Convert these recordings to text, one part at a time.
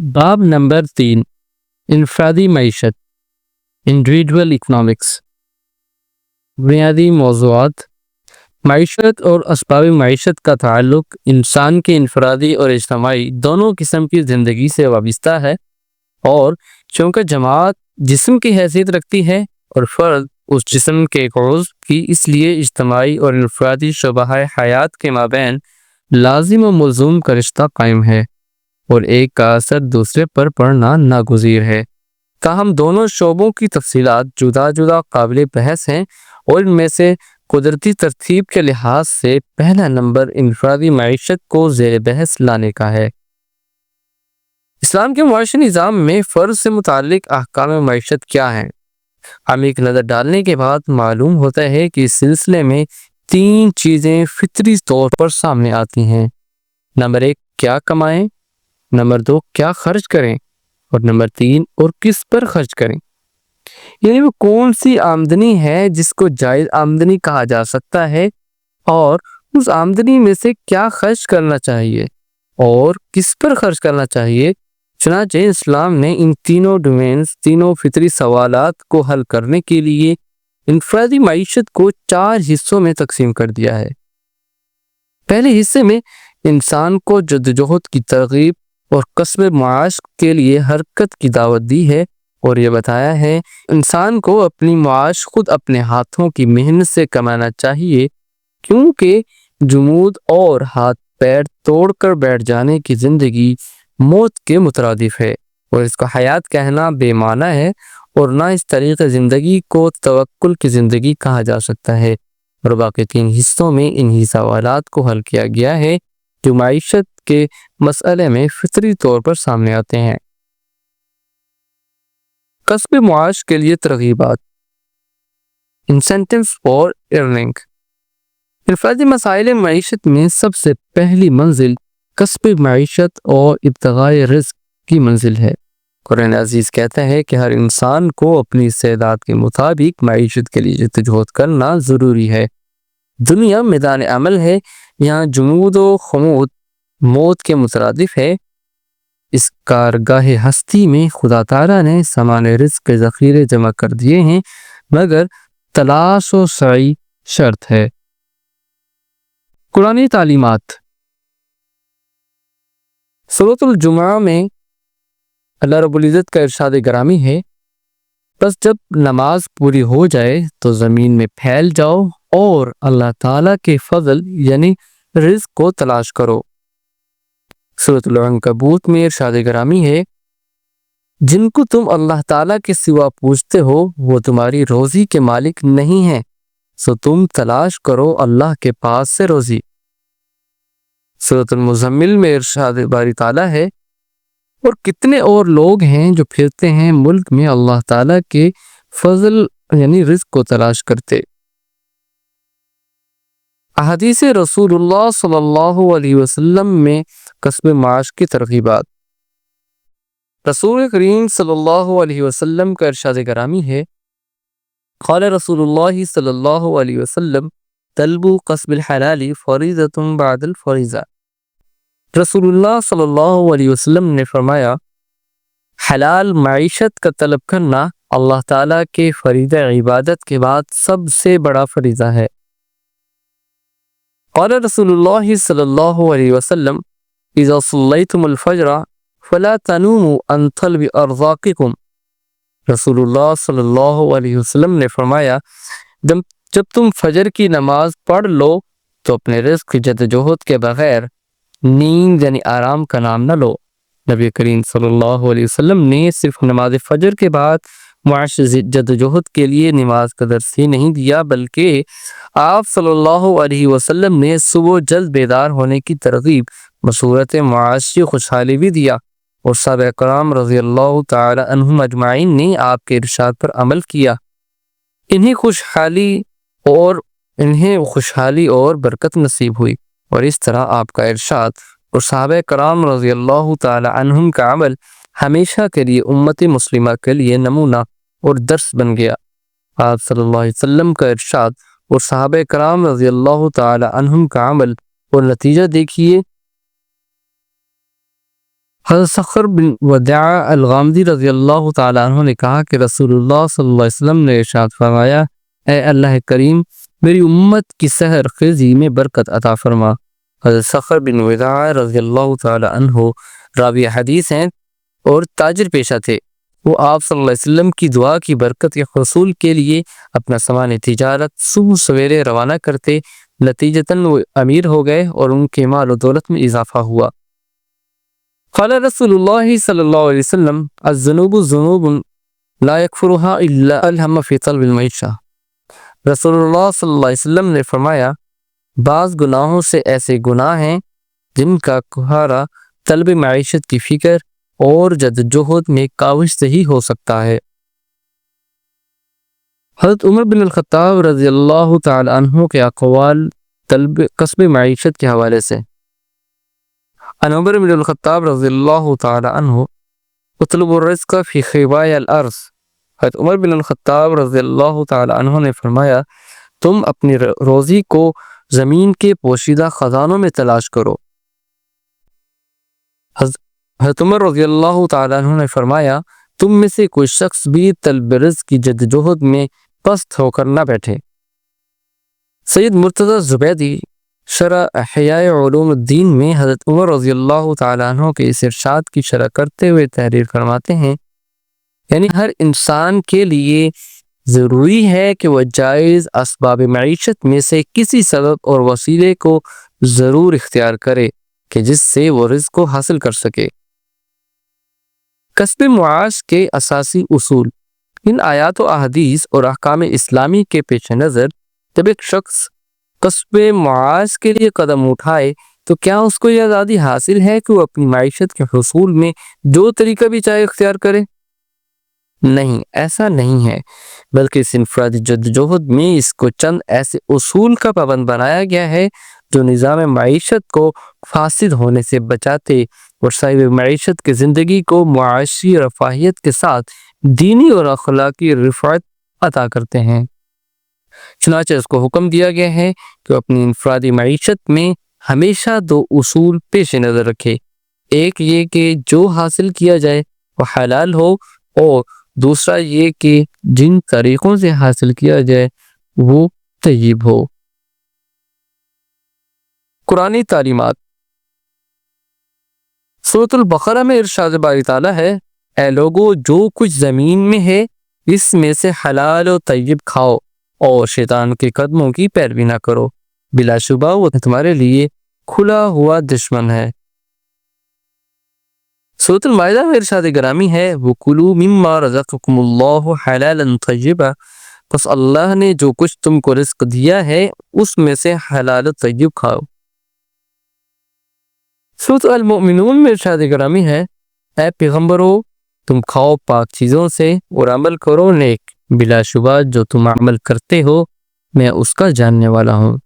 باب نمبر 3، انفرادی معیشت، انڈیویجول اکنامکس۔ بنیادی موضوعات: معیشت اور اسباب معیشت کا تعلق انسان کے انفرادی اور اجتماعی دونوں قسم کی زندگی سے وابستہ ہے، اور چونکہ جماعت جسم کی حیثیت رکھتی ہے اور فرد اس جسم کے ایک عضو کی، اس لیے اجتماعی اور انفرادی شعبہ حیات کے مابین لازم و ملزوم کا رشتہ قائم ہے، اور ایک کا اثر دوسرے پر پڑنا ناگزیر ہے۔ تاہم دونوں شعبوں کی تفصیلات جدا جدا قابل بحث ہیں، اور ان میں سے قدرتی ترتیب کے لحاظ سے پہلا نمبر انفرادی معیشت کو زیر بحث لانے کا ہے۔ اسلام کے معاشی نظام میں فرد سے متعلق احکام معیشت کیا ہیں؟ ہم ایک نظر ڈالنے کے بعد معلوم ہوتا ہے کہ اس سلسلے میں 3 چیزیں فطری طور پر سامنے آتی ہیں۔ نمبر 1، کیا کمائیں؟ نمبر 2، کیا خرچ کریں؟ اور نمبر 3، اور کس پر خرچ کریں؟ یعنی وہ کون سی آمدنی ہے جس کو جائز آمدنی کہا جا سکتا ہے، اور اس آمدنی میں سے کیا خرچ کرنا چاہیے اور کس پر خرچ کرنا چاہیے۔ چنانچہ اسلام نے ان تینوں ڈومینز، تینوں فطری سوالات کو حل کرنے کے لیے انفرادی معیشت کو 4 حصوں میں تقسیم کر دیا ہے۔ پہلے حصے میں انسان کو جدوجہد کی ترغیب اور کسب معاش کے لیے حرکت کی دعوت دی ہے، اور یہ بتایا ہے انسان کو اپنی معاش خود اپنے ہاتھوں کی محنت سے کمانا چاہیے، کیونکہ جمود اور ہاتھ پیر توڑ کر بیٹھ جانے کی زندگی موت کے مترادف ہے، اور اس کو حیات کہنا بے معنی ہے، اور نہ اس طریقے زندگی کو توکل کی زندگی کہا جا سکتا ہے۔ اور باقی 3 حصوں میں انہی سوالات کو حل کیا گیا ہے جو معیشت کے مسئلے میں فطری طور پر سامنے آتے ہیں۔ کسب معاش کے لیے ترغیبات، انسینٹیوز فار ارننگ۔ انفرادی مسائل معیشت میں سب سے پہلی منزل کسب معیشت اور ابتغاء رزق کی منزل ہے۔ قرآن عزیز کہتا ہے کہ ہر انسان کو اپنی استعداد کے مطابق معیشت کے لیے جدوجہد کرنا ضروری ہے۔ دنیا میدان عمل ہے، یہاں جمود و خمود موت کے مترادف ہے۔ اس کارگاہ ہستی میں خدا تعالیٰ نے سامان رزق کے ذخیرے جمع کر دیے ہیں، مگر تلاش و سعی شرط ہے۔ قرآنی تعلیمات۔ سورۃ الجمعہ میں اللہ رب العزت کا ارشاد گرامی ہے، بس جب نماز پوری ہو جائے تو زمین میں پھیل جاؤ اور اللہ تعالیٰ کے فضل یعنی رزق کو تلاش کرو۔ سورۃ العنکبوت میں ارشاد گرامی ہے، جن کو تم اللہ تعالیٰ کے سوا پوجتے ہو وہ تمہاری روزی کے مالک نہیں ہیں، سو تم تلاش کرو اللہ کے پاس سے روزی۔ سورۃ المزمل میں ارشاد باری تعالیٰ ہے، اور کتنے اور لوگ ہیں جو پھرتے ہیں ملک میں اللہ تعالیٰ کے فضل یعنی رزق کو تلاش کرتے۔ احادیث رسول اللہ صلی اللہ علیہ وسلم میں کسب معاش کی ترغیبات۔ رسول کریم صلی اللہ علیہ وسلم کا ارشاد گرامی ہے، قال رسول اللہ صلی اللہ علیہ وسلم، طلبوا قصب الحلال فریضۃ بعد الفریضہ۔ رسول اللہ صلی اللہ علیہ وسلم نے فرمایا، حلال معیشت کا طلب کرنا اللہ تعالیٰ کے فریضہ عبادت کے بعد سب سے بڑا فریضہ ہے۔ قال رسول اللہ صلی اللہ علیہ وسلم، اذا صلیتم الفجر فلا تنوموا عن طلب ارزاقکم۔ رسول اللہ صلی اللہ علیہ وسلم نے فرمایا، جب تم فجر کی نماز پڑھ لو تو اپنے رزق کی جدوجہد کے بغیر نیند یعنی آرام کا نام نہ لو۔ نبی کریم صلی اللہ علیہ وسلم نے صرف نماز فجر کے بعد معاشی جدوجہد کے لیے نماز کا درس ہی نہیں دیا، بلکہ آپ صلی اللہ علیہ وسلم نے صبح جلد بیدار ہونے کی ترغیب بصورت معاشی خوشحالی بھی دیا، اور صحابہ کرام رضی اللہ تعالی عنہم اجمعین نے آپ کے ارشاد پر عمل کیا۔ انہیں خوشحالی اور برکت نصیب ہوئی، اور اس طرح آپ کا ارشاد اور صحابہ کرام رضی اللہ تعالی عنہم کا عمل ہمیشہ کے لیے امت مسلمہ کے لیے نمونہ اور درس بن گیا۔ آپ صلی اللہ علیہ وسلم کا ارشاد اور صحابہ کرام رضی اللہ تعالی عنہم کا عمل اور نتیجہ دیکھیے، حضرت صخر بن وداع الغامدی رضی اللہ تعالیٰ عنہ نے کہا کہ رسول اللہ صلی اللہ علیہ وسلم نے ارشاد فرمایا، اے اللہ کریم میری امت کی سحر خیزی میں برکت عطا فرما۔ حضرت صخر بن وداع رضی اللہ تعالیٰ عنہ راوی حدیث ہیں اور تاجر پیشہ تھے۔ وہ آپ صلی اللہ علیہ وسلم کی دعا کی برکت کے حصول کے لیے اپنا سامان تجارت صبح سویرے روانہ کرتے، نتیجتاً وہ امیر ہو گئے اور ان کے مال و دولت میں اضافہ ہوا۔ قال رسول اللہ صلی اللہ علیہ وسلم الذنوب ذنوب لا يكفرها الا الهم في طلب المعیشہ۔ رسول اللہ صلی اللہ علیہ وسلم نے فرمایا، بعض گناہوں سے ایسے گناہ ہیں جن کا کفارہ طلب معیشت کی فکر اور جدوجہد میں کاوش سے ہی ہو سکتا ہے۔ حضرت عمر بن الخطاب رضی اللہ تعالی عنہ کے اقوال طلب کسب معیشت کے حوالے سے۔ عن عمر بن الخطاب رضی اللہ تعالی عنہ اطلب الرزق فی خباء الارض۔ حضرت عمر بن الخطاب رضی اللہ تعالی عنہ نے فرمایا، تم اپنی روزی کو زمین کے پوشیدہ خزانوں میں تلاش کرو۔ حضرت عمر رضی اللہ تعالی عنہ نے فرمایا، تم میں سے کوئی شخص بھی طلب رزق کی جدوجہد میں پست ہو کر نہ بیٹھے۔ سید مرتضی زبیدی شرح احیاء علوم الدین میں حضرت عمر رضی اللہ تعالیٰ عنہ کے اس ارشاد کی شرح کرتے ہوئے تحریر فرماتے ہیں، یعنی ہر انسان کے لیے ضروری ہے کہ وہ جائز اسباب معیشت میں سے کسی سبب اور وسیلے کو ضرور اختیار کرے کہ جس سے وہ رزق کو حاصل کر سکے۔ کسب معاش کے اساسی اصول۔ ان آیات و احادیث اور احکام اسلامی کے پیش نظر جب ایک شخص کسب معاش کے لیے قدم اٹھائے تو کیا اس کو یہ آزادی حاصل ہے کہ وہ اپنی معیشت کے حصول میں جو طریقہ بھی چاہے اختیار کرے؟ نہیں، ایسا نہیں ہے، بلکہ اس انفرادی جدوجہد میں اس کو چند ایسے اصول کا پابند بنایا گیا ہے جو نظام معیشت کو فاسد ہونے سے بچاتے اور صاحب معیشت کی زندگی کو معاشی رفاہیت کے ساتھ دینی اور اخلاقی رفعت عطا کرتے ہیں۔ چنانچہ اس کو حکم دیا گیا ہے کہ اپنی انفرادی معیشت میں ہمیشہ دو اصول پیش نظر رکھے، ایک یہ کہ جو حاصل کیا جائے وہ حلال ہو، اور دوسرا یہ کہ جن طریقوں سے حاصل کیا جائے وہ طیب ہو۔ قرآنی تعلیمات۔ سورۃ البقرہ میں ارشاد باری تعالیٰ ہے، اے لوگو جو کچھ زمین میں ہے اس میں سے حلال و طیب کھاؤ اور شیطان کے قدموں کی پیروی نہ کرو، بلا شبہ وہ تمہارے لیے کھلا ہوا دشمن ہے۔ سورۃ المائدہ میں ارشاد گرامی ہے، وَكُلُوا مِمَّا رَزَقَكُمُ اللَّهُ حَلَالًا طَيِّبًا، پس اللہ نے جو کچھ تم کو رزق دیا ہے اس میں سے حلال و طیب کھاؤ۔ سورۃ المؤمنون میں ارشاد گرامی ہے، اے پیغمبرو تم کھاؤ پاک چیزوں سے اور عمل کرو نیک، بلا شبہ جو تم عمل کرتے ہو میں اس کا جاننے والا ہوں۔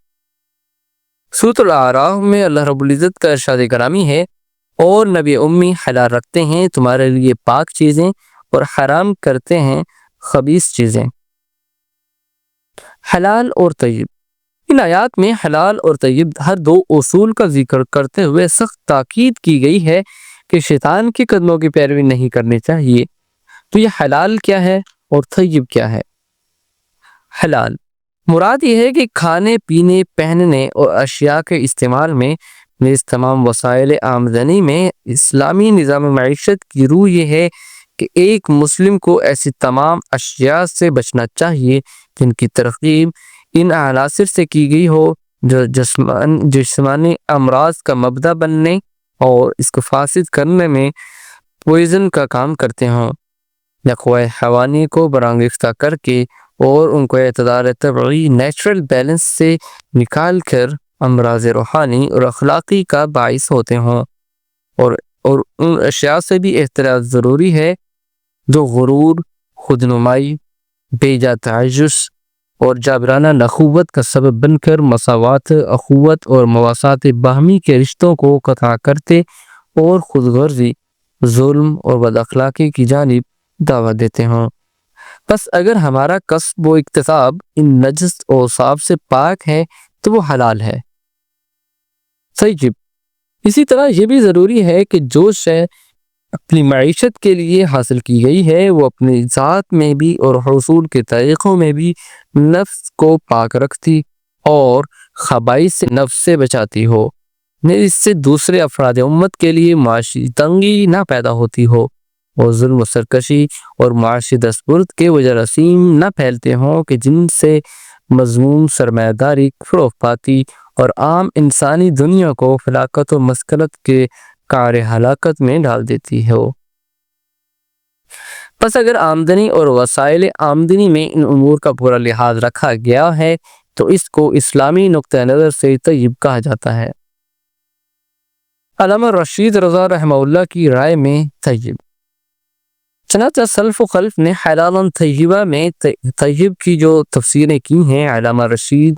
سورۃ الاعراف میں اللہ رب العزت کا ارشاد گرامی ہے، اور نبی امی حلال رکھتے ہیں تمہارے لیے پاک چیزیں اور حرام کرتے ہیں خبیث چیزیں۔ حلال اور طیب۔ ان آیات میں حلال اور طیب ہر دو اصول کا ذکر کرتے ہوئے سخت تاکید کی گئی ہے کہ شیطان کے قدموں کی پیروی نہیں کرنی چاہیے۔ تو یہ حلال کیا ہے اور طیب کیا ہے؟ حلال مراد یہ ہے کہ کھانے پینے پہننے اور اشیاء کے استعمال میں اس تمام وسائل آمدنی میں اسلامی نظام معیشت کی روح یہ ہے کہ ایک مسلم کو ایسی تمام اشیاء سے بچنا چاہیے جن کی ترغیب ان عناصر سے کی گئی ہو جو جسمانی امراض کا مبدا بننے اور اس کو فاسد کرنے میں پوائزن کا کام کرتے ہوں، نقوہ حیوانی کو برانگیختہ کر کے اور ان کو اعتدال طبعی نیچرل بیلنس سے نکال کر امراض روحانی اور اخلاقی کا باعث ہوتے ہوں، اور ان اشیاء سے بھی احتراز ضروری ہے جو غرور، خود نمائی، بے جا تعجز اور جابرانہ نخوت کا سبب بن کر مساوات، اخوت اور مواسات باہمی کے رشتوں کو قطع کرتے اور خود غرضی، ظلم اور بد اخلاقی کی جانب دعوت دیتے ہوں۔ بس اگر ہمارا کسب و اکتساب ان نجس اوصاف سے پاک ہے تو وہ حلال ہے۔ طیب۔ اسی طرح یہ بھی ضروری ہے کہ جو شے اپنی معیشت کے لیے حاصل کی گئی ہے وہ اپنی ذات میں بھی اور حصول کے طریقوں میں بھی نفس کو پاک رکھتی اور خبائث سے نفس سے بچاتی ہو، اس سے دوسرے افراد امت کے لیے معاشی تنگی نہ پیدا ہوتی ہو اور ظلم و سرکشی اور معاشی دستبرد کے وہ جراثیم نہ پھیلتے ہوں کہ جن سے مذموم سرمایہ داری فروغ پاتی اور عام انسانی دنیا کو فلاکت و مسکنت کے کار ہلاکت میں ڈال دیتی ہو۔ پس اگر آمدنی اور وسائل آمدنی میں ان امور کا پورا لحاظ رکھا گیا ہے تو اس کو اسلامی نقطہ نظر سے طیب کہا جاتا ہے۔ علامہ رشید رضا رحمہ اللہ کی رائے میں طیب، چنانچہ سلف و خلف نے حلالاً طیبہ میں طیب کی جو تفسیریں کی ہیں، علامہ رشید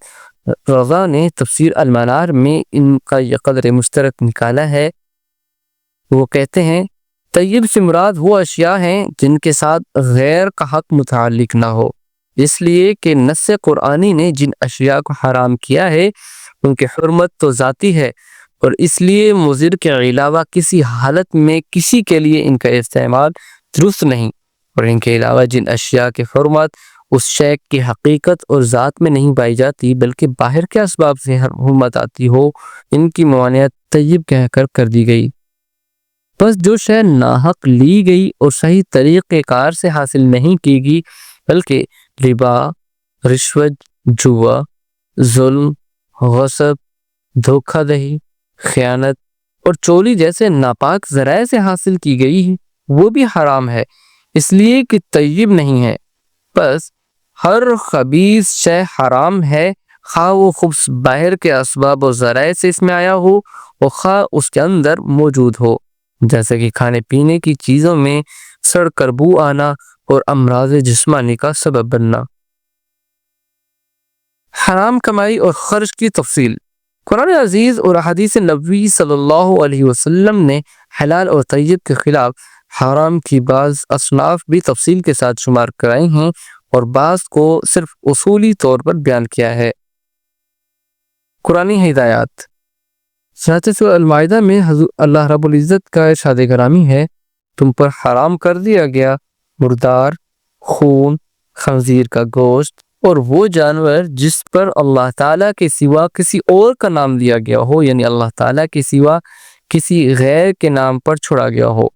رضا نے تفسیر المنار میں ان کا یہ قدر مشترک نکالا ہے۔ وہ کہتے ہیں طیب سے مراد وہ اشیاء ہیں جن کے ساتھ غیر کا حق متعلق نہ ہو، اس لیے کہ نص قرآنی نے جن اشیاء کو حرام کیا ہے ان کی حرمت تو ذاتی ہے اور اس لیے مضر کے علاوہ کسی حالت میں کسی کے لیے ان کا استعمال درست نہیں، اور ان کے علاوہ جن اشیاء کی حرمت اس شے کی حقیقت اور ذات میں نہیں پائی جاتی بلکہ باہر کے اسباب سے حرمت آتی ہو، ان کی ممانعت طیب کہہ کر دی گئی۔ بس جو شے ناحق لی گئی اور صحیح طریقے کار سے حاصل نہیں کی گئی بلکہ ربا، رشوت، جوا، ظلم، غصب، دھوکہ دہی، خیانت اور چوری جیسے ناپاک ذرائع سے حاصل کی گئی ہے وہ بھی حرام ہے، اس لیے کہ طیب نہیں ہے۔ بس ہر خبیث شے حرام ہے، خواہ وہ خبث باہر کے اسباب و ذرائع سے اس میں آیا ہو اور خواہ اس کے اندر موجود ہو، جیسے کہ کھانے پینے کی چیزوں میں سڑ کر بو آنا اور امراض جسمانی کا سبب بننا۔ حرام کمائی اور خرچ کی تفصیل۔ قرآن عزیز اور احادیث نبوی صلی اللہ علیہ وسلم نے حلال اور طیب کے خلاف حرام کی بعض اصناف بھی تفصیل کے ساتھ شمار کرائی ہیں اور بعض کو صرف اصولی طور پر بیان کیا ہے۔ قرآنی ہدایات۔ سورۃ المائدہ میں اللہ رب العزت کا ارشاد گرامی ہے، تم پر حرام کر دیا گیا مردار، خون، خنزیر کا گوشت اور وہ جانور جس پر اللہ تعالیٰ کے سوا کسی اور کا نام لیا گیا ہو، یعنی اللہ تعالیٰ کے سوا کسی غیر کے نام پر چھوڑا گیا ہو،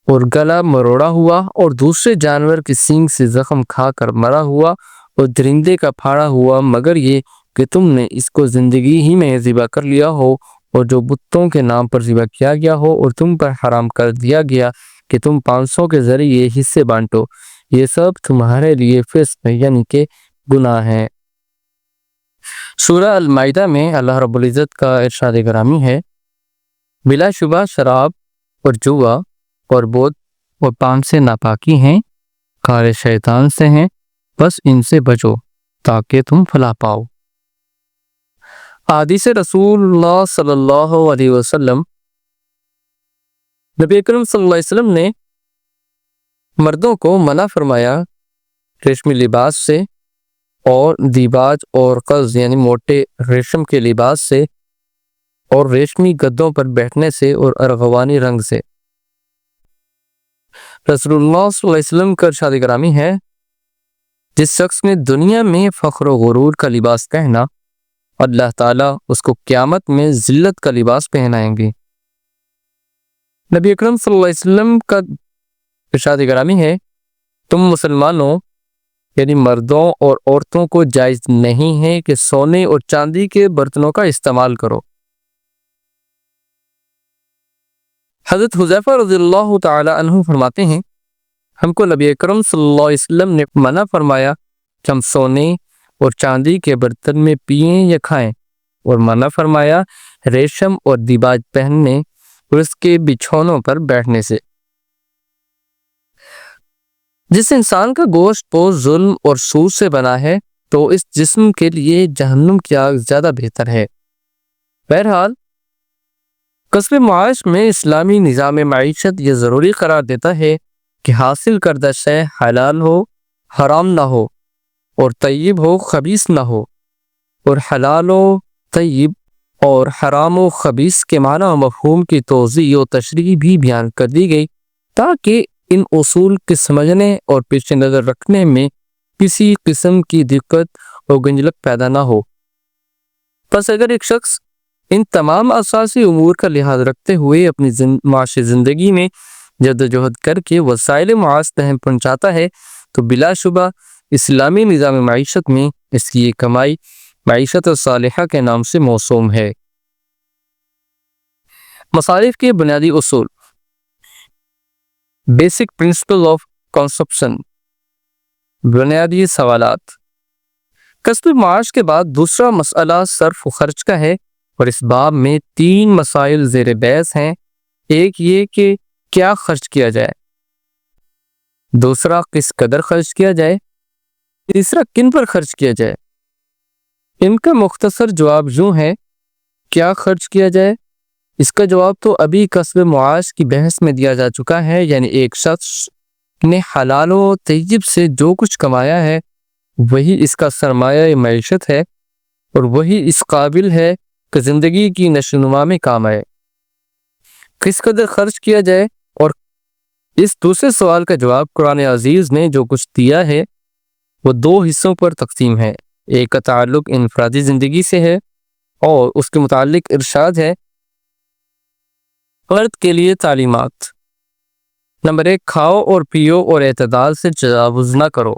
اور گلا مروڑا ہوا اور دوسرے جانور کے سینگ سے زخم کھا کر مرا ہوا اور درندے کا پھاڑا ہوا، مگر یہ کہ تم نے اس کو زندگی ہی میں ذبح کر لیا ہو، اور جو بتوں کے نام پر ذبح کیا گیا ہو اور تم پر حرام کر دیا گیا کہ تم 500 کے ذریعے حصے بانٹو، یہ سب تمہارے لیے فسق یعنی کہ گناہ ہے۔ سورہ المائدہ میں اللہ رب العزت کا ارشاد گرامی ہے، بلا شبہ شراب اور جوا اور بت اور پان سے ناپاکی ہیں، کار شیطان سے ہیں، بس ان سے بچو تاکہ تم فلاح پاؤ۔ احادیث رسول اللہ صلی اللہ علیہ وسلم۔ نبی اکرم صلی اللہ علیہ وسلم نے مردوں کو منع فرمایا ریشمی لباس سے اور دیباج اور قز یعنی موٹے ریشم کے لباس سے اور ریشمی گدوں پر بیٹھنے سے اور ارغوانی رنگ سے۔ رسول اللہ صلی اللہ علیہ وسلم کا ارشاد گرامی ہے، جس شخص نے دنیا میں فخر و غرور کا لباس پہنا اللہ تعالیٰ اس کو قیامت میں ذلت کا لباس پہنائیں گے۔ نبی اکرم صلی اللہ علیہ وسلم کا ارشاد گرامی ہے، تم مسلمانوں یعنی مردوں اور عورتوں کو جائز نہیں ہے کہ سونے اور چاندی کے برتنوں کا استعمال کرو۔ حضرت حذیفہ رضی اللہ تعالی عنہ فرماتے ہیں، ہم کو نبی اکرم صلی اللہ علیہ وسلم نے منع فرمایا کہ ہم سونے اور چاندی کے برتن میں پئیں یا کھائیں، اور منع فرمایا ریشم اور دیباج پہننے اور اس کے بچھونوں پر بیٹھنے سے۔ جس انسان کا گوشت پوش ظلم اور سود سے بنا ہے تو اس جسم کے لیے جہنم کی آگ زیادہ بہتر ہے۔ بہرحال کسب معاش میں اسلامی نظام معیشت یہ ضروری قرار دیتا ہے کہ حاصل کردہ شے حلال ہو، حرام نہ ہو، اور طیب ہو، خبیث نہ ہو، اور حلال و طیب اور حرام و خبیث کے معنی و مفہوم کی توضیح و تشریح بھی بیان کر دی گئی تاکہ ان اصول کے سمجھنے اور پیش نظر رکھنے میں کسی قسم کی دقت اور گنجلک پیدا نہ ہو۔ پس اگر ایک شخص ان تمام اساسی امور کا لحاظ رکھتے ہوئے اپنی معاشی زندگی میں جدوجہد کر کے وسائل معاش تہم پہنچاتا ہے تو بلا شبہ اسلامی نظام معیشت میں اس کی یہ کمائی معیشت صالحہ کے نام سے موسوم ہے۔ مصارف کے بنیادی اصول، بیسک پرنسپل آف کنسپشن، بنیادی سوالات۔ کسب معاش کے بعد دوسرا مسئلہ صرف و خرچ کا ہے اور اس باب میں 3 مسائل زیر بحث ہیں۔ ایک یہ کہ کیا خرچ کیا جائے، دوسرا کس قدر خرچ کیا جائے، تیسرا کن پر خرچ کیا جائے۔ ان کا مختصر جواب یوں ہے، کیا خرچ کیا جائے؟ اس کا جواب تو ابھی کسب معاش کی بحث میں دیا جا چکا ہے، یعنی ایک شخص نے حلال و طیب سے جو کچھ کمایا ہے وہی اس کا سرمایہ معیشت ہے اور وہی اس قابل ہے کہ زندگی کی نشو و نما میں کام آئے۔ کس قدر خرچ کیا جائے اور اس دوسرے سوال کا جواب قرآن عزیز نے جو کچھ دیا ہے وہ 2 حصوں پر تقسیم ہے۔ ایک کا تعلق انفرادی زندگی سے ہے اور اس کے متعلق ارشاد ہے، فرد کے لیے تعلیمات۔ نمبر 1، کھاؤ اور پیو اور اعتدال سے تجاوز نہ کرو۔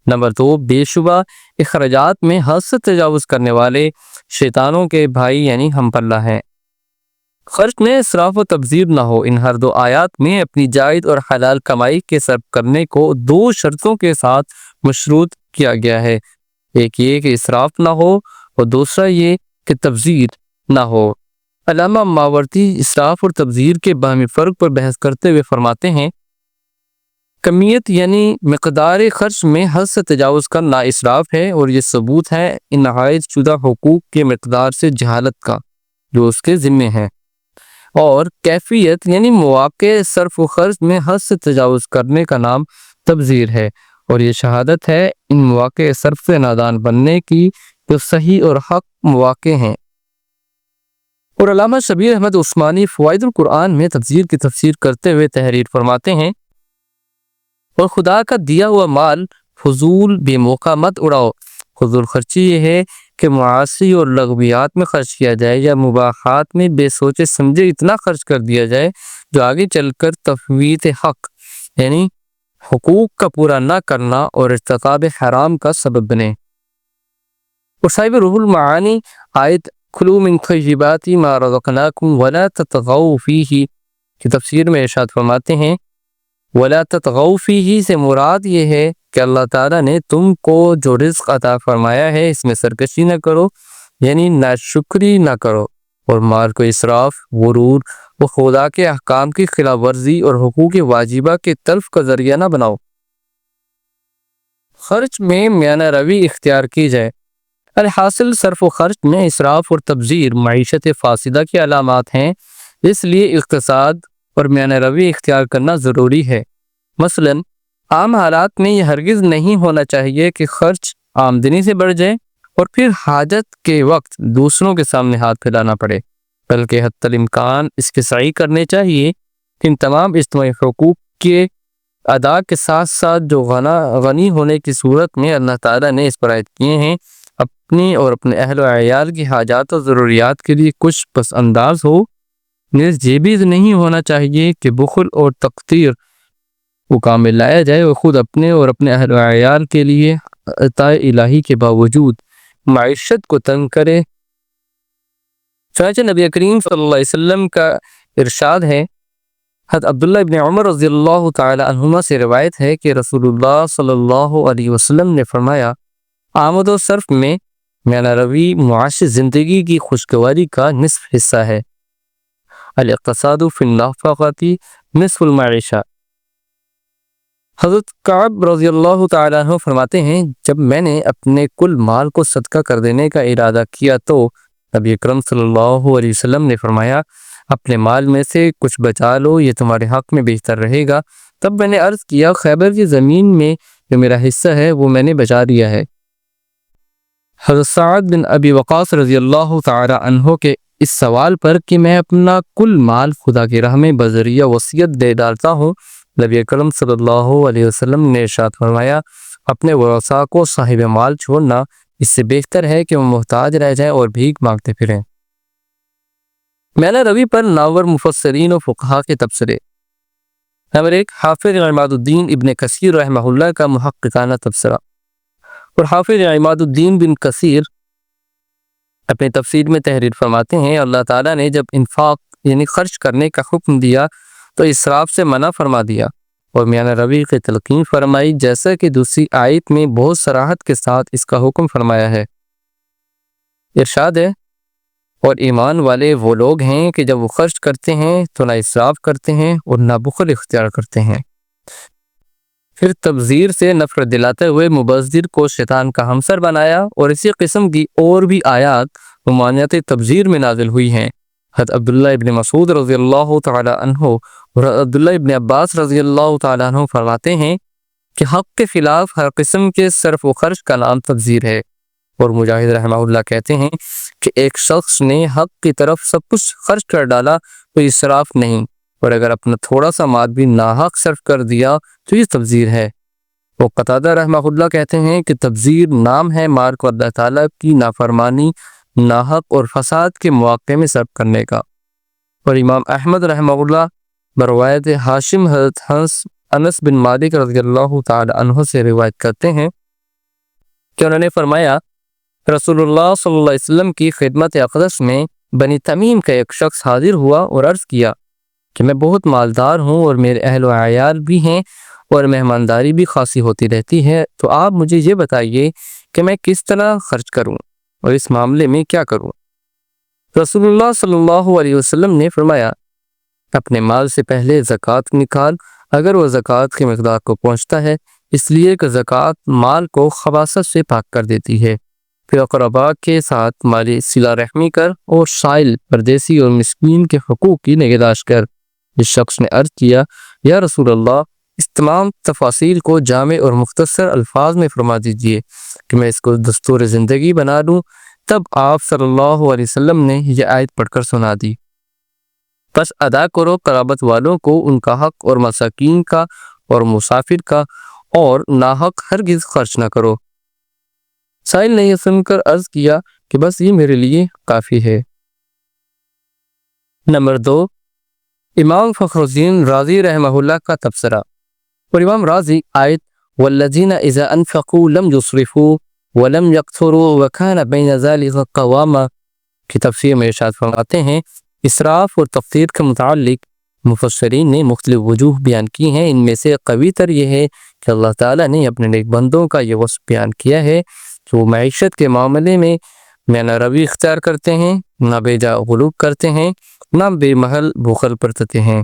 نمبر 2، بے شبہ اخراجات میں حد سے تجاوز کرنے والے شیطانوں کے بھائی یعنی ہم پلہ ہیں۔ خرچ میں اسراف و تبذیر نہ ہو۔ ان ہر 2 آیات میں اپنی جائز اور حلال کمائی کے صرف کرنے کو 2 شرطوں کے ساتھ مشروط کیا گیا ہے، ایک یہ کہ اسراف نہ ہو اور دوسرا یہ کہ تبذیر نہ ہو۔ علامہ ماوردی اسراف اور تبذیر کے باہمی فرق پر بحث کرتے ہوئے فرماتے ہیں، کمیت یعنی مقدار خرچ میں حد سے تجاوز کرنا اسراف ہے اور یہ ثبوت ہے ان عائد شدہ حقوق کے مقدار سے جہالت کا جو اس کے ذمہ ہے، اور کیفیت یعنی مواقع صرف و خرچ میں حد سے تجاوز کرنے کا نام تبذیر ہے، اور یہ شہادت ہے ان مواقع صرف سے نادان بننے کی جو صحیح اور حق مواقع ہیں۔ اور علامہ شبیر احمد عثمانی فوائد القرآن میں تبذیر کی تفسیر کرتے ہوئے تحریر فرماتے ہیں، اور خدا کا دیا ہوا مال فضول بے موقع مت اڑاؤ۔ فضول خرچی یہ ہے کہ معاشی اور لغویات میں خرچ کیا جائے یا مباحات میں بے سوچے سمجھے اتنا خرچ کر دیا جائے جو آگے چل کر تفویت حق یعنی حقوق کا پورا نہ کرنا اور ارتکاب حرام کا سبب بنے۔ اور صاحب روح المعانی آیت کلوا من طیبات ما رزقناکم ولا تطغوا فیہ کی تفسیر میں ارشاد فرماتے ہیں، ولا تطغوا فیہ سے مراد یہ ہے کہ اللہ تعالیٰ نے تم کو جو رزق عطا فرمایا ہے اس میں سرکشی نہ کرو، یعنی ناشکری نہ کرو، اور مال کو اسراف، غرور و خدا کے احکام کی خلاف ورزی اور حقوق واجبہ کے تلف کا ذریعہ نہ بناؤ۔ خرچ میں میانہ روی اختیار کی جائے۔ الحاصل صرف و خرچ میں اسراف اور تبذیر معیشت فاسدہ کی علامات ہیں، اس لیے اقتصاد اور میانہ روی اختیار کرنا ضروری ہے۔ مثلا عام حالات میں یہ ہرگز نہیں ہونا چاہیے کہ خرچ آمدنی سے بڑھ جائے اور پھر حاجت کے وقت دوسروں کے سامنے ہاتھ پھیلانا پڑے، بلکہ حتی الامکان اس کی سعی کرنے چاہیے کہ ان تمام اجتماعی حقوق کے ادا کے ساتھ ساتھ جو غنی ہونے کی صورت میں اللہ تعالیٰ نے اس پر عائد کیے ہیں، اپنی اور اپنے اہل و عیال کی حاجات و ضروریات کے لیے کچھ پس انداز ہو۔ نیز یہ بھی نہیں ہونا چاہیے کہ بخل اور تقتیر کو کام میں لایا جائے اور خود اپنے اور اپنے اہل و عیال کے لیے عطا الہی کے باوجود معیشت کو تنگ کرے۔ چنانچہ نبی کریم صلی اللہ علیہ وسلم کا ارشاد ہے، حضرت عبداللہ ابن عمر رضی اللہ تعالی عنہما سے روایت ہے کہ رسول اللہ صلی اللہ علیہ وسلم نے فرمایا، آمد و صرف میں میانہ روی معاشی زندگی کی خوشگواری کا نصف حصہ ہے۔ الاقتصاد فی النفقۃ نصف المعیشہ۔ حضرت کعب رضی اللہ تعالیٰ عنہ فرماتے ہیں، جب میں نے اپنے کل مال کو صدقہ کر دینے کا ارادہ کیا تو نبی اکرم صلی اللہ علیہ وسلم نے فرمایا، اپنے مال میں سے کچھ بچا لو، یہ تمہارے حق میں بہتر رہے گا۔ تب میں نے عرض کیا، خیبر کی زمین میں جو میرا حصہ ہے وہ میں نے بچا دیا ہے۔ حضرت سعد بن ابی وقاص رضی اللہ تعالی عنہ کے اس سوال پر کہ میں اپنا کل مال خدا کی راہ میں بذریعہ وصیت دے ڈالتا ہوں، نبی اکرم صلی اللہ علیہ وسلم نے ارشاد فرمایا، اپنے ورثاء کو صاحب مال چھوڑنا اس سے بہتر ہے کہ وہ محتاج رہ جائیں اور بھیک مانگتے پھریں۔ میانہ روی پر نامور مفسرین و فقہا کے تبصرے۔ نمبر 1، حافظ عماد الدین ابن کثیر رحمہ اللہ کا محققانہ تبصرہ۔ اور حافظ عماد الدین بن کثیر اپنے تفسیر میں تحریر فرماتے ہیں، اللہ تعالیٰ نے جب انفاق یعنی خرچ کرنے کا حکم دیا تو اسراف سے منع فرما دیا، اور میانہ روی کی تلقین فرمائی، جیسا کہ دوسری آیت میں بہت صراحت کے ساتھ اس کا حکم فرمایا ہے۔ ارشاد ہے، اور ایمان والے وہ لوگ ہیں کہ جب وہ خرچ کرتے ہیں تو نہ اسراف کرتے ہیں اور نہ بخل اختیار کرتے ہیں۔ پھر تبذیر سے نفرت دلاتے ہوئے مبذر کو شیطان کا ہمسر بنایا، اور اسی قسم کی اور بھی آیات ممانعت تبذیر میں نازل ہوئی ہیں۔ حضرت عبداللہ ابن مسعود رضی اللہ تعالی عنہ اور عبداللہ ابن عباس رضی اللہ تعالی عنہ فرماتے ہیں کہ حق کے خلاف ہر قسم کے صرف و خرچ کا نام تبذیر ہے، اور مجاہد رحمہ اللہ کہتے ہیں کہ ایک شخص نے حق کی طرف سب کچھ خرچ کر ڈالا تو اسراف نہیں، اور اگر اپنا تھوڑا سا مال بھی ناحق صرف کر دیا تو یہ تبذیر ہے۔ وہ قتادہ رحمہ اللہ کہتے ہیں کہ تبذیر نام ہے مال کو اللہ تعالیٰ کی نافرمانی، ناحق اور فساد کے مواقع میں صرف کرنے کا۔ اور امام احمد رحمہ اللہ بروایت ہاشم حضرت انس بن مالک رضی اللہ تعالی عنہ سے روایت کرتے ہیں کہ انہوں نے فرمایا، رسول اللہ صلی اللہ علیہ وسلم کی خدمت اقدس میں بنی تمیم کا ایک شخص حاضر ہوا اور عرض کیا کہ میں بہت مالدار ہوں اور میرے اہل و عیال بھی ہیں اور مہمانداری بھی خاصی ہوتی رہتی ہے، تو آپ مجھے یہ بتائیے کہ میں کس طرح خرچ کروں اور اس معاملے میں کیا کروں؟ رسول اللہ صلی اللہ علیہ وسلم نے فرمایا، اپنے مال سے پہلے زکوٰۃ نکال اگر وہ زکوٰۃ کی مقدار کو پہنچتا ہے، اس لیے کہ زکوٰۃ مال کو خباثت سے پاک کر دیتی ہے۔ پھر اقربا کے ساتھ مالی صلہ رحمی کر، اور سائل، پردیسی اور مسکین کے حقوق کی نگہداشت کر۔ اس شخص نے عرض کیا، یا رسول اللہ، اس تمام تفاصیل کو جامع اور مختصر الفاظ میں فرما دیجئے کہ میں اس کو دستور زندگی بنا لوں۔ تب آپ صلی اللہ علیہ وسلم نے یہ آیت پڑھ کر سنا دی، پس ادا کرو قرابت والوں کو ان کا حق، اور مساکین کا اور مسافر کا، اور ناحق ہرگز خرچ نہ کرو۔ سائل نے یہ سن کر عرض کیا کہ بس یہ میرے لیے کافی ہے۔ نمبر 2، امام فخر الدین رازی رحمہ اللہ کا تبصرہ۔ اور امام رازی آیت والذین اذا انفقوا لم یسرفوا ولم یقتروا وکان بین ذلک قواما کی تفسیر میں ارشاد فرماتے ہیں، اسراف اور تقتیر کے متعلق مفسرین نے مختلف وجوہ بیان کی ہیں۔ ان میں سے قوی تر یہ ہے کہ اللہ تعالیٰ نے اپنے نیک بندوں کا یہ وصف بیان کیا ہے کہ وہ معیشت کے معاملے میں میانہ روی اختیار کرتے ہیں، نہ بے جا غلو کرتے ہیں، نہ بے محل بخل برتتے ہیں۔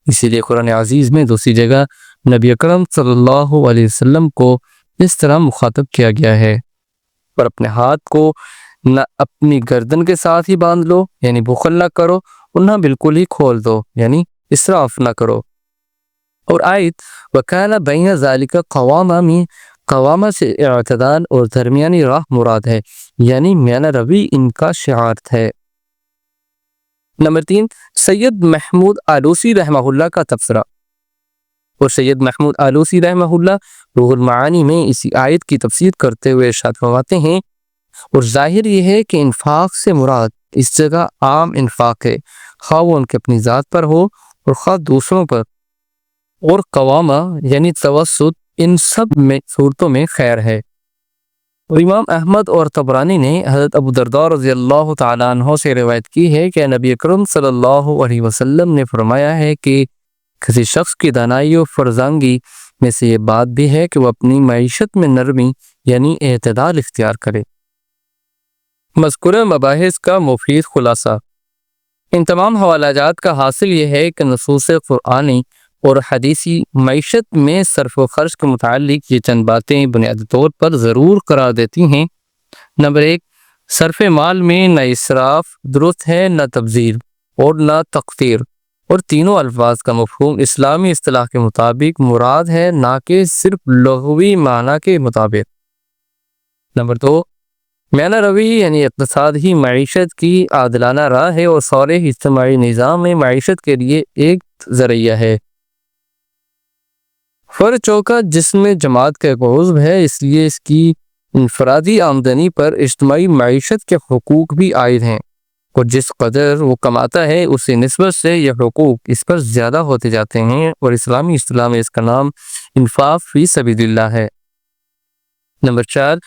اسی لیے قرآن عزیز میں دوسری جگہ نبی اکرم صلی اللہ علیہ وسلم کو اس طرح مخاطب کیا گیا ہے، اور اپنے ہاتھ کو نہ اپنی گردن کے ساتھ ہی باندھ لو یعنی بخل نہ کرو، اور نہ بالکل ہی کھول دو یعنی اسراف نہ کرو۔ اور آیت وَكَانَ بَيْنَ ذَلِكَ قَوَامًا میں قوامہ سے اعتدال اور درمیانی راہ مراد ہے، یعنی میانہ روی ان کا شعار ہے۔ نمبر 3، سید محمود آلوسی رحمہ اللہ کا تبصرہ۔ اور سید محمود آلوسی رحمہ اللہ روح المعانی میں اسی آیت کی تفسیر کرتے ہوئے ارشاد فرماتے ہیں، اور ظاہر یہ ہے کہ انفاق سے مراد اس جگہ عام انفاق ہے، خواہ وہ ان کے اپنی ذات پر ہو اور خواہ دوسروں پر، اور قوامہ یعنی توسط ان سب میں صورتوں میں خیر ہے۔ اور امام احمد اور طبرانی نے حضرت ابو درداء رضی اللہ تعالیٰ عنہ سے روایت کی ہے کہ نبی اکرم صلی اللہ علیہ وسلم نے فرمایا ہے کہ کسی شخص کی دانائی و فرزانگی میں سے یہ بات بھی ہے کہ وہ اپنی معیشت میں نرمی یعنی اعتدال اختیار کرے۔ مذکورہ مباحث کا مفید خلاصہ۔ ان تمام حوالہ جات کا حاصل یہ ہے کہ نصوص قرآنی اور حدیثی معیشت میں صرف و خرچ کے متعلق یہ چند باتیں بنیادی طور پر ضرور قرار دیتی ہیں۔ نمبر 1، صرف مال میں نہ اسراف درست ہے، نہ تبذیر اور نہ تقتیر، اور تینوں الفاظ کا مفہوم اسلامی اصطلاح کے مطابق مراد ہے، نہ کہ صرف لغوی معنی کے مطابق۔ نمبر 2، میانہ روی یعنی اقتصاد ہی معیشت کی عادلانہ راہ ہے اور سارے اجتماعی نظام میں معیشت کے لیے ایک ذریعہ ہے۔ فرد چوکا جس میں جماعت کا ایک عضو ہے، اس لیے اس کی انفرادی آمدنی پر اجتماعی معیشت کے حقوق بھی عائد ہیں، اور جس قدر وہ کماتا ہے اسی نسبت سے یہ حقوق اس پر زیادہ ہوتے جاتے ہیں، اور اسلامی اصطلاح میں اس کا نام انفاق فی سبیل اللہ ہے۔ نمبر 4،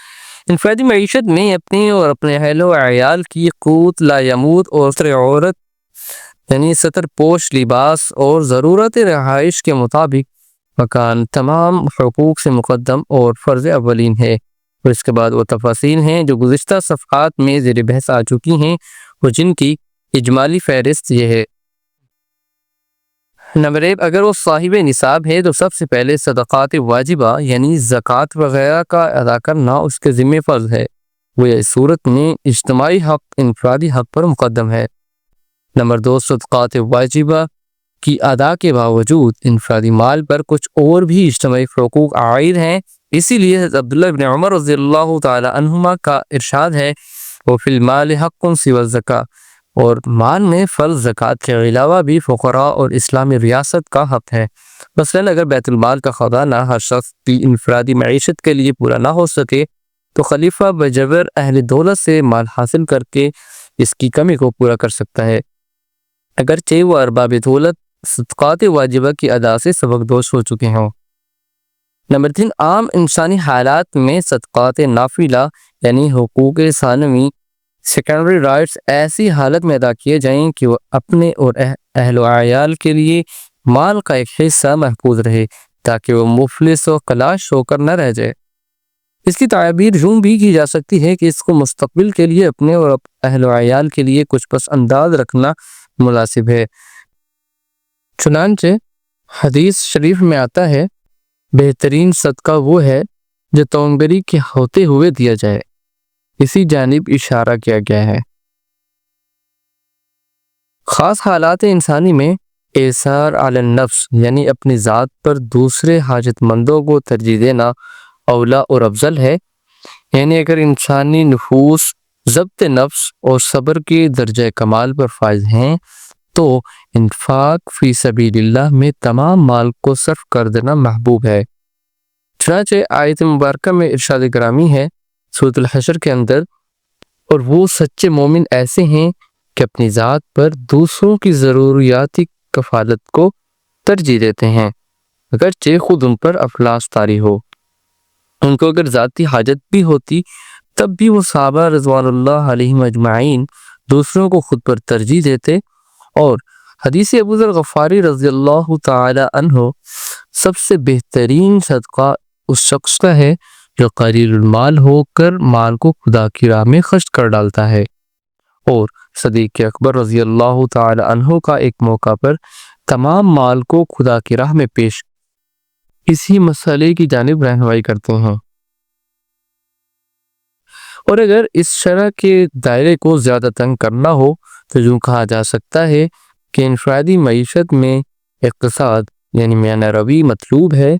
انفرادی معیشت میں اپنے اور اپنے اہل و عیال کی قوت لا یموت اور ستر عورت یعنی ستر پوش لباس اور ضرورت رہائش کے مطابق مکان تمام حقوق سے مقدم اور فرض اولین ہے، اور اس کے بعد وہ تفاصیل ہیں جو گزشتہ صفحات میں زیر بحث آ چکی ہیں اور جن کی اجمالی فہرست یہ ہے۔ نمبر 1، اگر وہ صاحب نصاب ہے تو سب سے پہلے صدقات واجبہ یعنی زکوٰۃ وغیرہ کا ادا کرنا اس کے ذمہ فرض ہے، وہ اس صورت میں اجتماعی حق انفرادی حق پر مقدم ہے۔ نمبر 2، صدقات واجبہ کی ادا کے باوجود انفرادی مال پر کچھ اور بھی اجتماعی حقوق عائد ہیں، اسی لیے عبداللہ بن عمر رضی اللہ تعالی عنہما کا ارشاد ہے، وفی المال حق سوی الزکوٰۃ، اور مال میں فرض زکوٰۃ کے علاوہ بھی فقراء اور اسلامی ریاست کا حق ہے۔ مثلاً اگر بیت المال کا خزانہ ہر شخص کی انفرادی معیشت کے لیے پورا نہ ہو سکے تو خلیفہ بجبر اہل دولت سے مال حاصل کر کے اس کی کمی کو پورا کر سکتا ہے، اگرچہ وہ ارباب دولت صدقات واجبہ کی ادا سے سبکدوش ہو چکے ہوں۔ نمبر 3، عام انسانی حالات میں صدقات نافلہ یعنی حقوق ثانوی سیکنڈری رائٹس ایسی حالت میں ادا کیے جائیں کہ وہ اپنے اور اہل و عیال کے لیے مال کا ایک حصہ محفوظ رہے تاکہ وہ مفلس و خلاش ہو کر نہ رہ جائے۔ اس کی تعبیر یوں بھی کی جا سکتی ہے کہ اس کو مستقبل کے لیے اپنے اور اہل و عیال کے لیے کچھ پس انداز رکھنا مناسب ہے۔ چنانچہ حدیث شریف میں آتا ہے، بہترین صدقہ وہ ہے جو تونبری کے ہوتے ہوئے دیا جائے، اسی جانب اشارہ کیا گیا ہے۔ خاص حالات انسانی میں ایثار علی النفس یعنی اپنی ذات پر دوسرے حاجت مندوں کو ترجیح دینا اولا اور افضل ہے، یعنی اگر انسانی نفوس ضبط نفس اور صبر کے درجہ کمال پر فائز ہیں تو انفاق فی سبیل اللہ میں تمام مال کو صرف کر دینا محبوب ہے۔ چنانچہ آیت مبارکہ میں ارشاد گرامی ہے سورۃ الحشر کے اندر، اور وہ سچے مومن ایسے ہیں کہ اپنی ذات پر دوسروں کی ضروریاتی کفالت کو ترجیح دیتے ہیں، اگرچہ خود ان پر افلاس طاری ہو۔ ان کو اگر ذاتی حاجت بھی ہوتی تب بھی وہ صحابہ رضوان اللہ علیہم اجمعین دوسروں کو خود پر ترجیح دیتے، اور حدیث ابو ذر غفاری رضی اللہ تعالی عنہ، سب سے بہترین صدقہ اس شخص کا ہے جو قلیل المال ہو کر مال کو خدا کی راہ میں خرچ کر ڈالتا ہے، اور صدیق اکبر رضی اللہ تعالی عنہ کا ایک موقع پر تمام مال کو خدا کی راہ میں پیش اسی مسئلے کی جانب رہنمائی کرتے ہیں۔ اور اگر اس شرح کے دائرے کو زیادہ تنگ کرنا ہو تو یوں کہا جا سکتا ہے کہ انفرادی معیشت میں اقتصاد یعنی میانہ روی مطلوب ہے،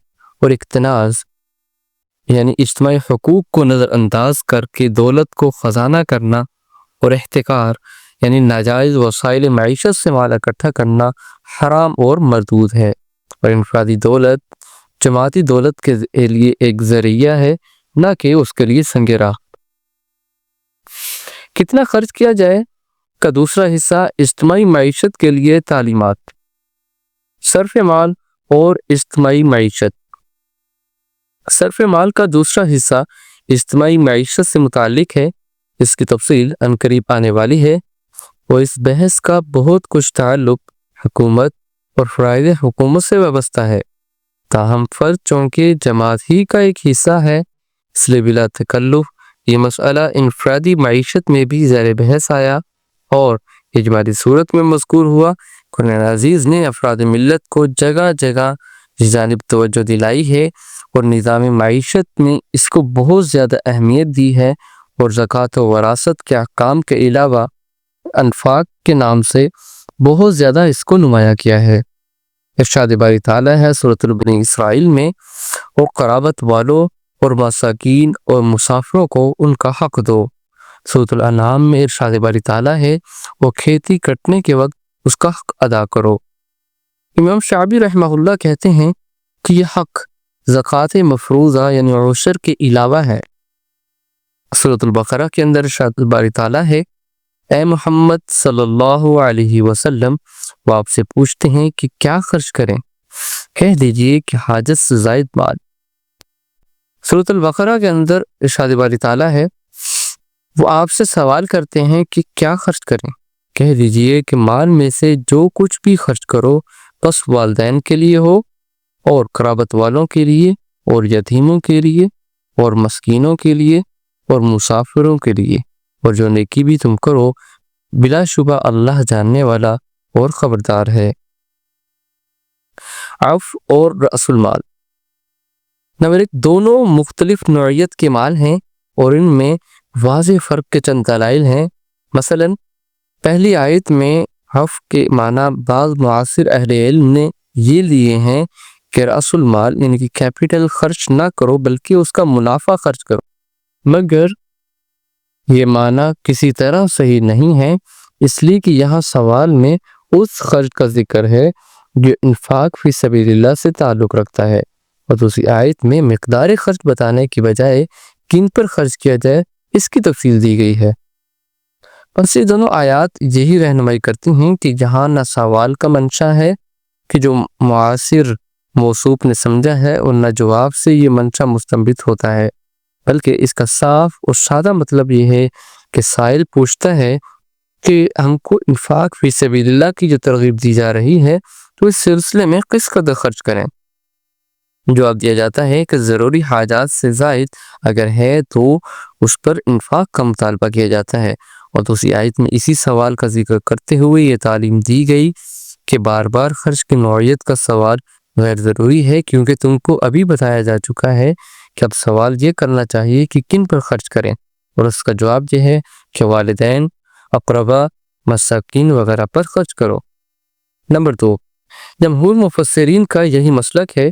اور اقتناز یعنی اجتماعی حقوق کو نظر انداز کر کے دولت کو خزانہ کرنا، اور احتکار یعنی ناجائز وسائل معیشت سے مال اکٹھا کرنا حرام اور مردود ہے، اور انفرادی دولت جماعتی دولت کے لیے ایک ذریعہ ہے نہ کہ اس کے لیے سنگ راہ۔ کتنا خرچ کیا جائے کا دوسرا حصہ اجتماعی معیشت کے لیے تعلیمات، صرف مال اور اجتماعی معیشت۔ صرف مال کا دوسرا حصہ اجتماعی معیشت سے متعلق ہے، اس کی تفصیل عنقریب آنے والی ہے، اور اس بحث کا بہت کچھ تعلق حکومت اور فرائض حکومت سے وابستہ ہے، تاہم فرد چونکہ جماعت ہی کا ایک حصہ ہے اس لیے بلا تکلف یہ مسئلہ انفرادی معیشت میں بھی زیر بحث آیا اور اجمالی صورت میں مذکور ہوا۔ قرآن عزیز نے افراد ملت کو جگہ جگہ اس جانب توجہ دلائی ہے اور نظام معیشت میں اس کو بہت زیادہ اہمیت دی ہے، اور زکوٰۃ و وراثت کے احکام کے علاوہ انفاق کے نام سے بہت زیادہ اس کو نمایاں کیا ہے۔ ارشاد باری تعالیٰ ہے سورۃ بنی اسرائیل میں، اور قرابت والوں اور مساکین اور مسافروں کو ان کا حق دو، سورۃ الانعام میں ارشاد باری تعالیٰ ہے وہ کھیتی کٹنے کے وقت اس کا حق ادا کرو۔ امام شعبی رحمہ اللہ کہتے ہیں کہ یہ حق زکوٰۃ مفروضہ یعنی عشر کے علاوہ ہے۔ سورۃ البقرہ کے اندر ارشاد باری تعالیٰ ہے اے محمد صلی اللہ علیہ وسلم وہ آپ سے پوچھتے ہیں کہ کیا خرچ کریں، کہہ دیجئے کہ حاجت سے زائد مال۔ سورۃ البقرہ کے اندر ارشاد باری تعالیٰ ہے وہ آپ سے سوال کرتے ہیں کہ کیا خرچ کریں، کہہ دیجئے کہ مال میں سے جو کچھ بھی خرچ کرو بس والدین کے لیے ہو اور قرابت والوں کے لیے اور یتیموں کے لیے اور مسکینوں کے لیے اور مسافروں کے لیے، اور جو نیکی بھی تم کرو بلا شبہ اللہ جاننے والا اور خبردار ہے۔ عفو اور رأس المال۔ نمبر 1، دونوں مختلف نوعیت کے مال ہیں اور ان میں واضح فرق کے چند دلائل ہیں۔ مثلا پہلی آیت میں عفو کے معنی بعض معاصر اہل علم نے یہ لیے ہیں کہ رأس المال یعنی کہ کیپٹل خرچ نہ کرو بلکہ اس کا منافع خرچ کرو، مگر یہ معنی کسی طرح صحیح نہیں ہے، اس لیے کہ یہاں سوال میں اس خرچ کا ذکر ہے جو انفاق فی سبیل اللہ سے تعلق رکھتا ہے، اور دوسری آیت میں مقدار خرچ بتانے کی بجائے کن پر خرچ کیا جائے اس کی تفصیل دی گئی ہے۔ بس یہ دونوں آیات یہی رہنمائی کرتی ہیں کہ جہاں نہ سوال کا منشا ہے کہ جو معاصر موصوف نے سمجھا ہے اور نہ جواب سے یہ منشا مستنبط ہوتا ہے، بلکہ اس کا صاف اور سادہ مطلب یہ ہے کہ سائل پوچھتا ہے کہ ہم کو انفاق فی سبیل اللہ کی جو ترغیب دی جا رہی ہے تو اس سلسلے میں کس قدر خرچ کریں۔ جواب دیا جاتا ہے کہ ضروری حاجات سے زائد اگر ہے تو اس پر انفاق کا مطالبہ کیا جاتا ہے، اور دوسری آیت میں اسی سوال کا ذکر کرتے ہوئے یہ تعلیم دی گئی کہ بار بار خرچ کی نوعیت کا سوال غیر ضروری ہے، کیونکہ تم کو ابھی بتایا جا چکا ہے کہ اب سوال یہ کرنا چاہیے کہ کن پر خرچ کریں، اور اس کا جواب یہ ہے کہ والدین، اقربا، مساکین وغیرہ پر خرچ کرو۔ نمبر 2، جمہور مفسرین کا یہی مسلک ہے،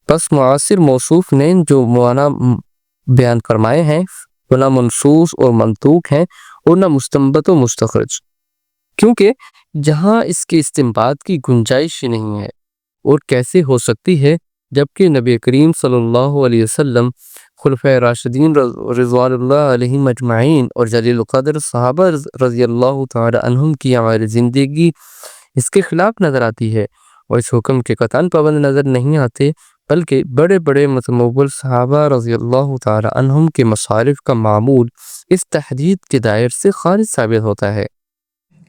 پس معاصر موصوف نے جو معنی بیان فرمائے ہیں وہ نہ منصوص اور منطوق ہیں اور نہ مستنبط و مستخرج، کیونکہ جہاں اس کے استنباط کی گنجائش ہی نہیں ہے اور کیسے ہو سکتی ہے جبکہ نبی کریم صلی اللہ علیہ وسلم، خلفائے راشدین رضوان اللہ علیہم اجمعین اور جلیل القدر صحابہ رضی اللہ تعالی عنہم کی ہماری زندگی اس کے خلاف نظر آتی ہے اور اس حکم کے قطعاً پابند نظر نہیں آتے، بلکہ بڑے بڑے متمول صحابہ رضی اللہ تعالی عنہم کے مصارف کا معمول اس تحدید کے دائر سے خارج ثابت ہوتا ہے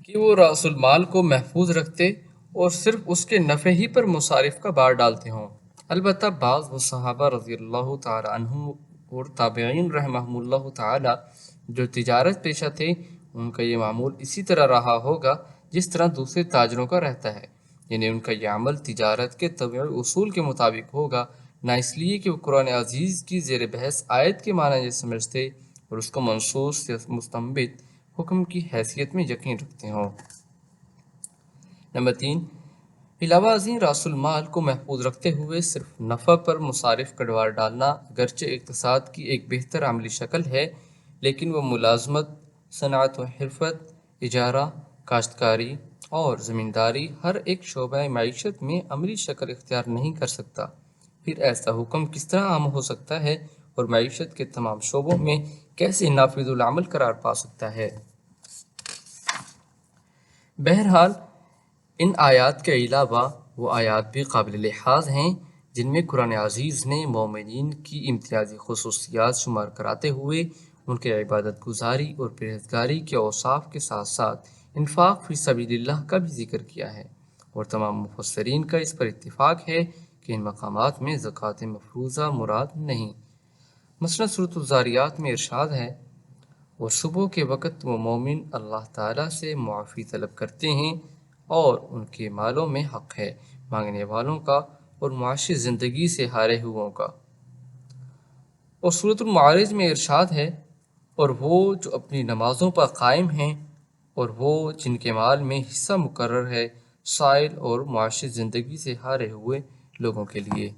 کہ وہ رأس المال کو محفوظ رکھتے اور صرف اس کے نفع ہی پر مصارف کا بار ڈالتے ہوں۔ البتہ بعض وہ صحابہ رضی اللہ تعالی عنہم اور تابعین رحمہم اللہ تعالی جو تجارت پیشہ تھے، ان کا یہ معمول اسی طرح رہا ہوگا جس طرح دوسرے تاجروں کا رہتا ہے، یعنی ان کا یہ عمل تجارت کے طبیعی اصول کے مطابق ہوگا، نہ اس لیے کہ وہ قرآن عزیز کی زیر بحث آیت کے معنی یہ سمجھتے اور اس کو منصوص یا مستنبط حکم کی حیثیت میں یقین رکھتے ہوں۔ نمبر 3، علاوہ ازیں رأس المال کو محفوظ رکھتے ہوئے صرف نفع پر مصارف کا ڈوار ڈالنا اگرچہ اقتصاد کی ایک بہتر عملی شکل ہے، لیکن وہ ملازمت، صنعت و حرفت، اجارہ، کاشتکاری اور زمینداری ہر ایک شعبہ معیشت میں عملی شکل اختیار نہیں کر سکتا۔ پھر ایسا حکم کس طرح عام ہو سکتا ہے اور معیشت کے تمام شعبوں میں کیسے نافذ العمل قرار پا سکتا ہے؟ بہرحال ان آیات کے علاوہ وہ آیات بھی قابل لحاظ ہیں جن میں قرآن عزیز نے مومنین کی امتیازی خصوصیات شمار کراتے ہوئے ان کے عبادت گزاری اور پرہیزگاری کے اوصاف کے ساتھ ساتھ انفاق فی سبیل اللہ کا بھی ذکر کیا ہے، اور تمام مفسرین کا اس پر اتفاق ہے کہ ان مقامات میں زکوٰۃ مفروضہ مراد نہیں۔ مثلا سورۃ الذاریات میں ارشاد ہے اور صبح کے وقت وہ مومن اللہ تعالیٰ سے معافی طلب کرتے ہیں اور ان کے مالوں میں حق ہے مانگنے والوں کا اور معاشی زندگی سے ہارے ہوئوں کا۔ اور سورۃ المعارج میں ارشاد ہے اور وہ جو اپنی نمازوں پر قائم ہیں اور وہ جن کے مال میں حصہ مقرر ہے سائل اور معاشی زندگی سے ہارے ہوئے لوگوں کے لیے۔